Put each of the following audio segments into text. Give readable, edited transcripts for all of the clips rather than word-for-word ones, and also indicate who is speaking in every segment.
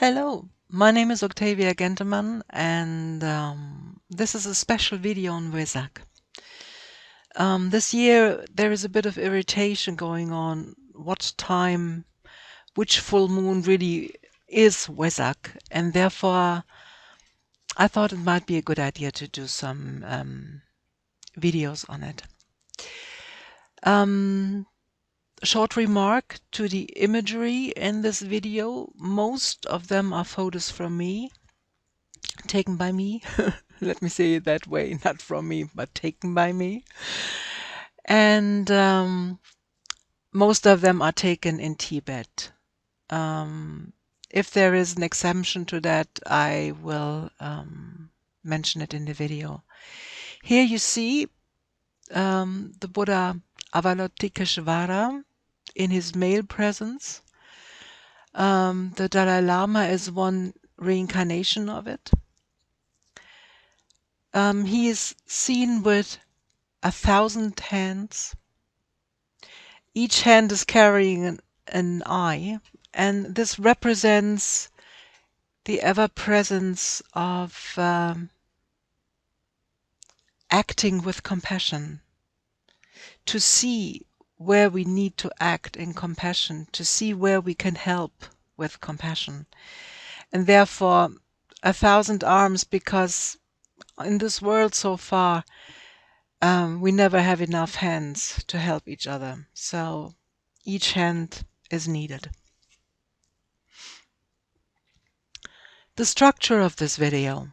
Speaker 1: Hello, my name is Octavia Gentemann, and this is a special video on Wesak. This year there is a bit of irritation going on which full moon really is Wesak, and therefore I thought it might be a good idea to do some videos on it. Short remark to the imagery in this video. Most of them are photos from me, taken by me. Let me say it that way, not from me, but taken by me. And most of them are taken in Tibet. If there is an exemption to that, I will mention it in the video. Here you see the Buddha Avalotikeshvara in his male presence. The Dalai Lama is one reincarnation of it. He is seen with 1,000 hands. Each hand is carrying an eye, and this represents the ever-presence of acting with compassion, to see where we need to act in compassion, to see where we can help with compassion. And therefore 1,000 arms, because in this world so far we never have enough hands to help each other, so each hand is needed. The structure of this video,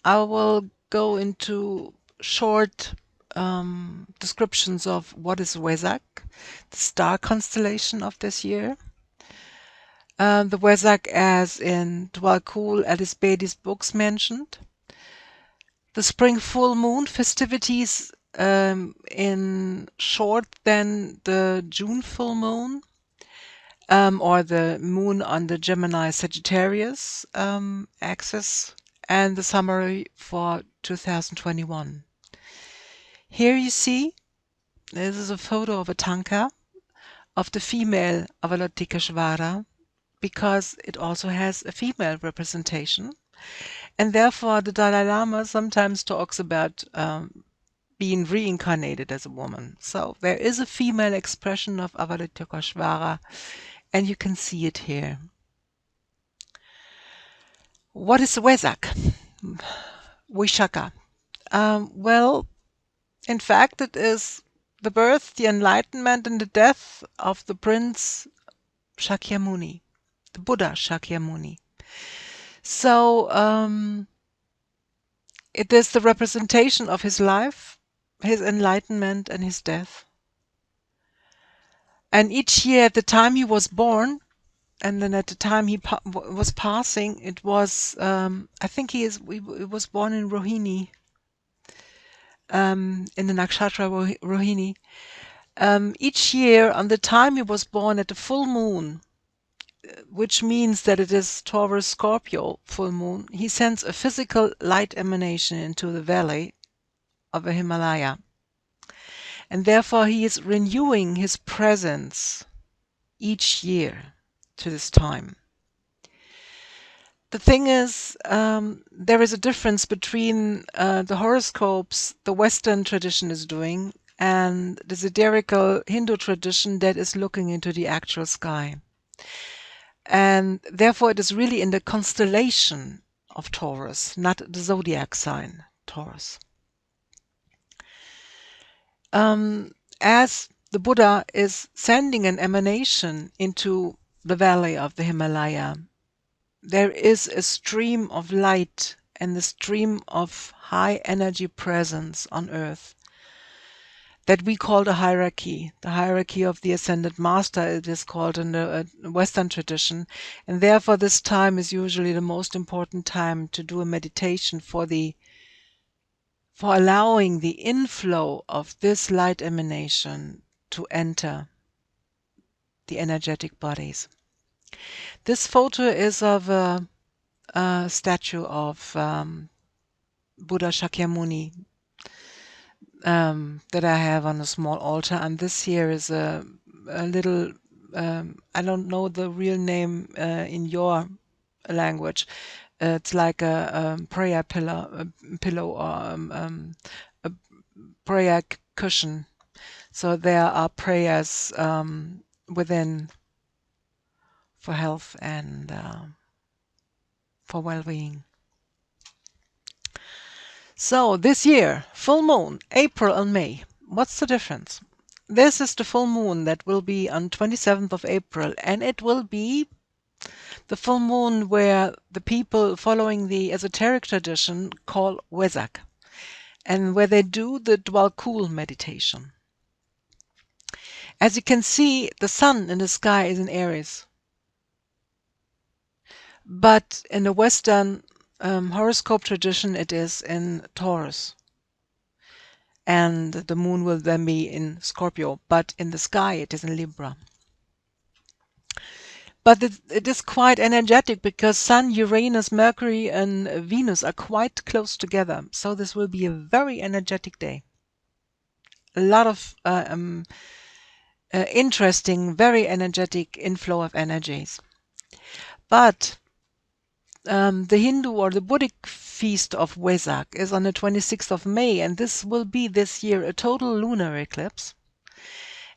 Speaker 1: I will go into short descriptions of what is Wesak, the star constellation of this year. The Wesak, as in Djwal Khul, Alice Bailey's books mentioned. The spring full moon festivities, in short, then the June full moon, or the moon on the Gemini Sagittarius axis, and the summary for 2021. Here you see, this is a photo of a tanka of the female Avalotikeshvara, because it also has a female representation. And therefore the Dalai Lama sometimes talks about being reincarnated as a woman. So there is a female expression of Avalotikeshvara, and you can see it here. What is Wesak? Vishaka. Well, in fact, it is the birth, the enlightenment, and the death of the prince Shakyamuni, the Buddha Shakyamuni. So it is the representation of his life, his enlightenment, and his death. And each year, at the time he was born, and then at the time he was passing, it was, I think he was born in Rohini, in the nakshatra Rohini. Each year, on the time he was born at the full moon, which means that it is Taurus Scorpio full moon, he sends a physical light emanation into the valley of the Himalaya. And therefore he is renewing his presence each year to this time. The thing is, there is a difference between the horoscopes the Western tradition is doing and the zodiacal Hindu tradition that is looking into the actual sky. And therefore it is really in the constellation of Taurus, not the zodiac sign Taurus. As the Buddha is sending an emanation into the valley of the Himalaya, there is a stream of light and a stream of high energy presence on earth that we call the hierarchy of the Ascended Master. It is called in the Western tradition, and therefore this time is usually the most important time to do a meditation for allowing the inflow of this light emanation to enter the energetic bodies. This photo is of a statue of Buddha Shakyamuni that I have on a small altar, and this here is a little, I don't know the real name in your language. It's like a prayer pillow or a prayer cushion. So there are prayers within for health and for well-being. So this year, full moon, April and May. What's the difference? This is the full moon that will be on 27th of April, and it will be the full moon where the people following the esoteric tradition call Wesak, and where they do the Djwal Khul meditation. As you can see, the sun in the sky is in Aries. But in the Western horoscope tradition, it is in Taurus. And the moon will then be in Scorpio, but in the sky it is in Libra. But it is quite energetic because Sun, Uranus, Mercury and Venus are quite close together. So this will be a very energetic day. A lot of interesting, very energetic inflow of energies. But the Hindu or the Buddhic feast of Wesak is on the 26th of May, and this will be this year a total lunar eclipse.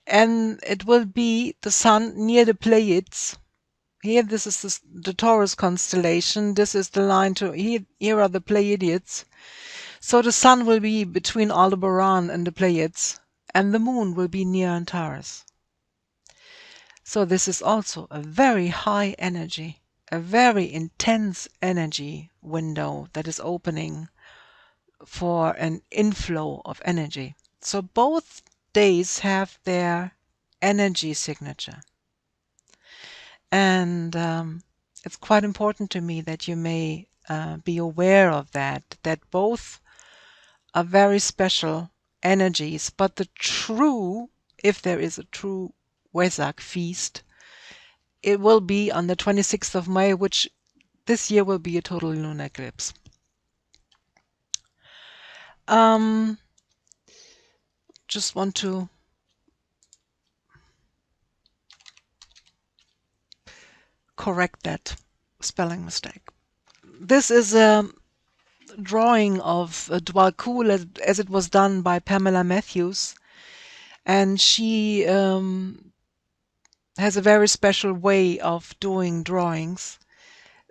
Speaker 1: And it will be the sun near the Pleiades. Here, this is the Taurus constellation. This is the line to here are the Pleiades. So the sun will be between Aldebaran and the Pleiades, and the moon will be near Antares. So this is also a very high energy, a very intense energy window that is opening for an inflow of energy. So both days have their energy signature. And it's quite important to me that you may be aware of that both are very special energies, but the true, if there is a true Wesak feast, it will be on the 26th of May, which this year will be a total lunar eclipse. Just want to correct that spelling mistake. This is a drawing of Djwal Khul as it was done by Pamela Matthews, and she has a very special way of doing drawings.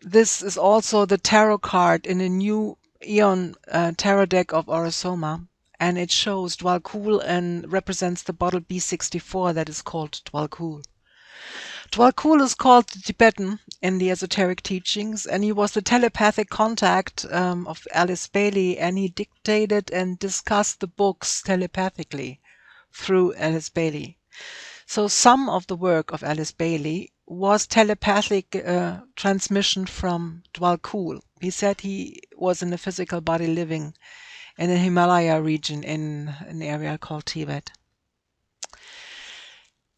Speaker 1: This is also the tarot card in a new Eon tarot deck of Orosoma, and it shows Djwal Khul and represents the bottle B64 that is called Djwal Khul. Djwal Khul is called the Tibetan in the esoteric teachings, and he was the telepathic contact of Alice Bailey, and he dictated and discussed the books telepathically through Alice Bailey. So some of the work of Alice Bailey was telepathic transmission from Djwal Khul. He said he was in a physical body living in the Himalaya region in an area called Tibet.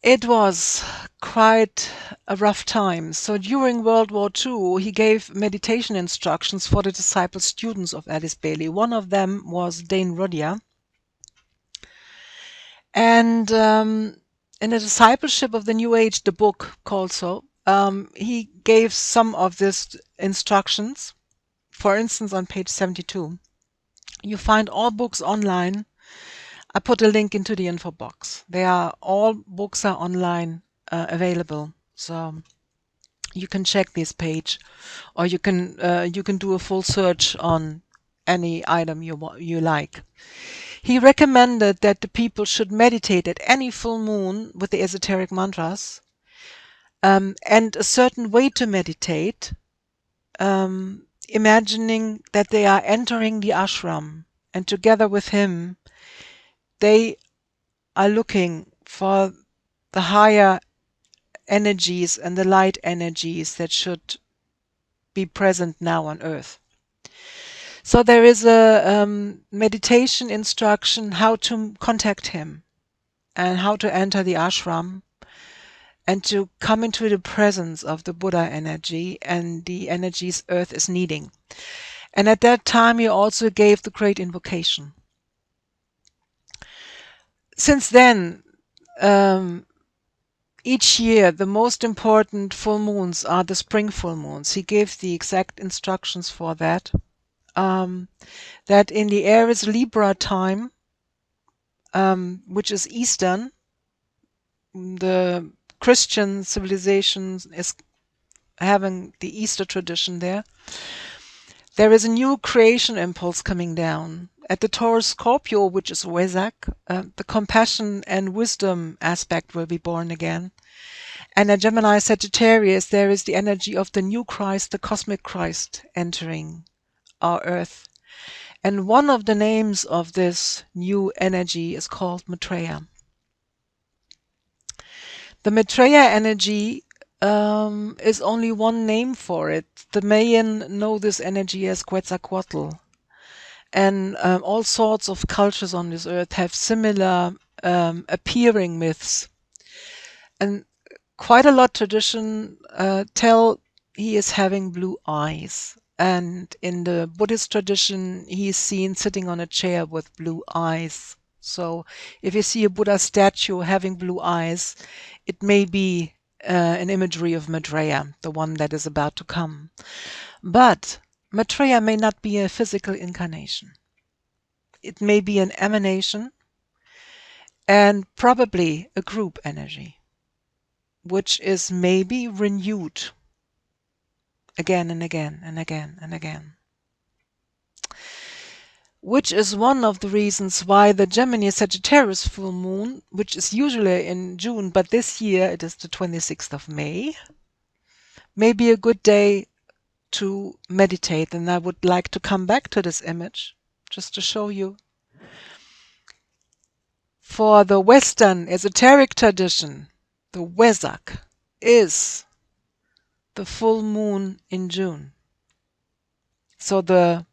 Speaker 1: It was quite a rough time. So during World War II, he gave meditation instructions for the disciple students of Alice Bailey. One of them was Dane Rudhyar. And in the discipleship of the New Age, the book called so, he gave some of these instructions. For instance, on page 72, you find all books online. I put a link into the info box. All books are online available, so you can check this page, or you can do a full search on any item you like. He recommended that the people should meditate at any full moon with the esoteric mantras, and a certain way to meditate, imagining that they are entering the ashram, and together with him, they are looking for the higher energies and the light energies that should be present now on earth. So there is a meditation instruction how to contact him and how to enter the ashram and to come into the presence of the Buddha energy and the energies earth is needing. And at that time he also gave the great invocation. Since then, each year, the most important full moons are the spring full moons. He gave the exact instructions for that. That in the Aries Libra time, which is Eastern, the Christian civilization is having the Easter tradition there. There is a new creation impulse coming down. At the Taurus Scorpio, which is Wesak, the compassion and wisdom aspect will be born again. And at Gemini Sagittarius, there is the energy of the new Christ, the cosmic Christ, entering our Earth. And one of the names of this new energy is called Maitreya. The Maitreya energy is only one name for it. The Mayan know this energy as Quetzalcoatl. And all sorts of cultures on this earth have similar appearing myths. And quite a lot tradition tell he is having blue eyes. And in the Buddhist tradition, he is seen sitting on a chair with blue eyes. So if you see a Buddha statue having blue eyes, it may be an imagery of Maitreya, the one that is about to come. But Maitreya may not be a physical incarnation. It may be an emanation and probably a group energy, which is maybe renewed again and again and again and again. Which is one of the reasons why the Gemini Sagittarius full moon, which is usually in June, but this year it is the 26th of May, may be a good day to meditate. And I would like to come back to this image just to show you. For the Western esoteric tradition, the Wesak is the full moon in June. So the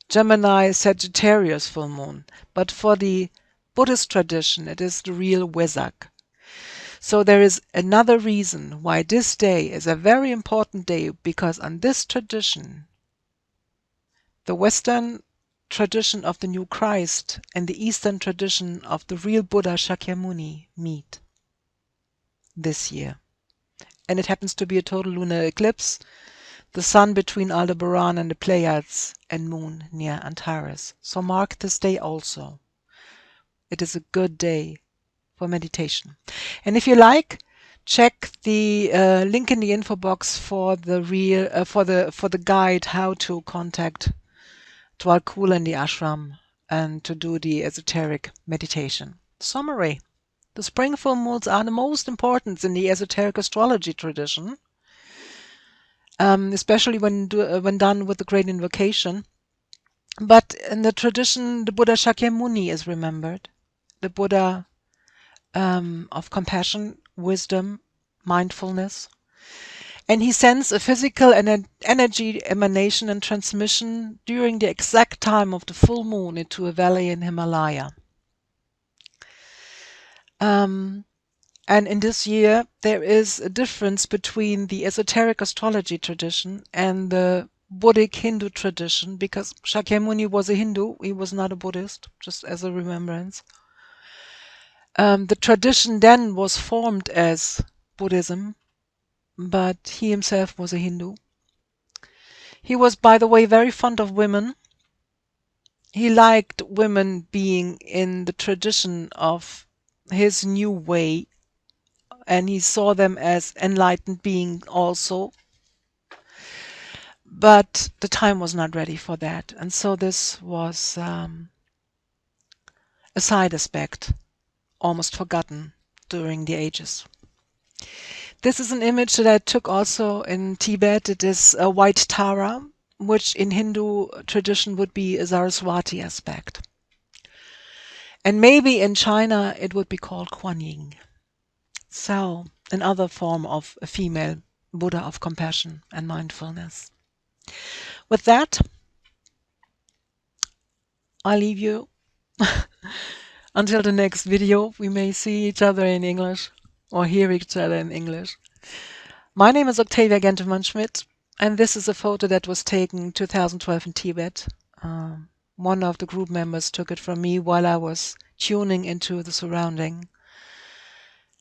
Speaker 1: Gemini Sagittarius full moon. But for the Buddhist tradition, it is the real Wesak. So there is another reason why this day is a very important day, because on this tradition, the Western tradition of the new Christ and the Eastern tradition of the real Buddha Shakyamuni meet this year. And it happens to be a total lunar eclipse, the sun between Aldebaran and the Pleiades, and moon near Antares. So mark this day also. It is a good day for meditation. And if you like, check the link in the info box for the for the guide how to contact Djwal Khul in the ashram and to do the esoteric meditation. Summary. The spring full moons are the most important in the esoteric astrology tradition, especially when done with the great invocation. But in the tradition, the Buddha Shakyamuni is remembered, the Buddha of compassion, wisdom, mindfulness. And he sends a physical and energy emanation and transmission during the exact time of the full moon into a valley in Himalaya. And in this year, there is a difference between the esoteric astrology tradition and the Buddhic Hindu tradition, because Shakyamuni was a Hindu, he was not a Buddhist, just as a remembrance. The tradition then was formed as Buddhism, but he himself was a Hindu. He was, by the way, very fond of women. He liked women being in the tradition of his new way, and he saw them as enlightened beings also. But the time was not ready for that, and so this was a side aspect, almost forgotten during the ages. This is an image that I took also in Tibet. It is a white Tara, which in Hindu tradition would be a Saraswati aspect. And maybe in China it would be called Kuan Yin. So, another form of a female Buddha of compassion and mindfulness. With that, I leave you until the next video. We may see each other in English or hear each other in English. My name is Octavia Gentemann-Schmidt, and this is a photo that was taken 2012 in Tibet. One of the group members took it from me while I was tuning into the surrounding,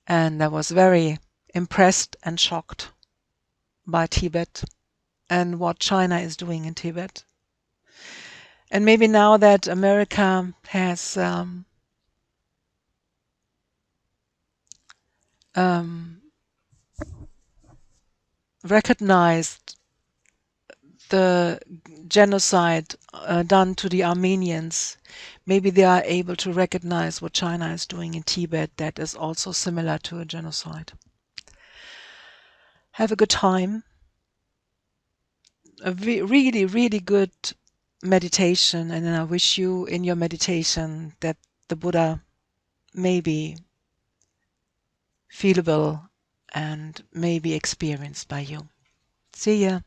Speaker 1: and that was very impressed and shocked by Tibet and what China is doing in Tibet. And maybe now that America has recognized the genocide done to the Armenians, maybe they are able to recognize what China is doing in Tibet that is also similar to a genocide. Have a good time. A really, really good meditation, and then I wish you in your meditation that the Buddha may be feelable and may be experienced by you. See ya.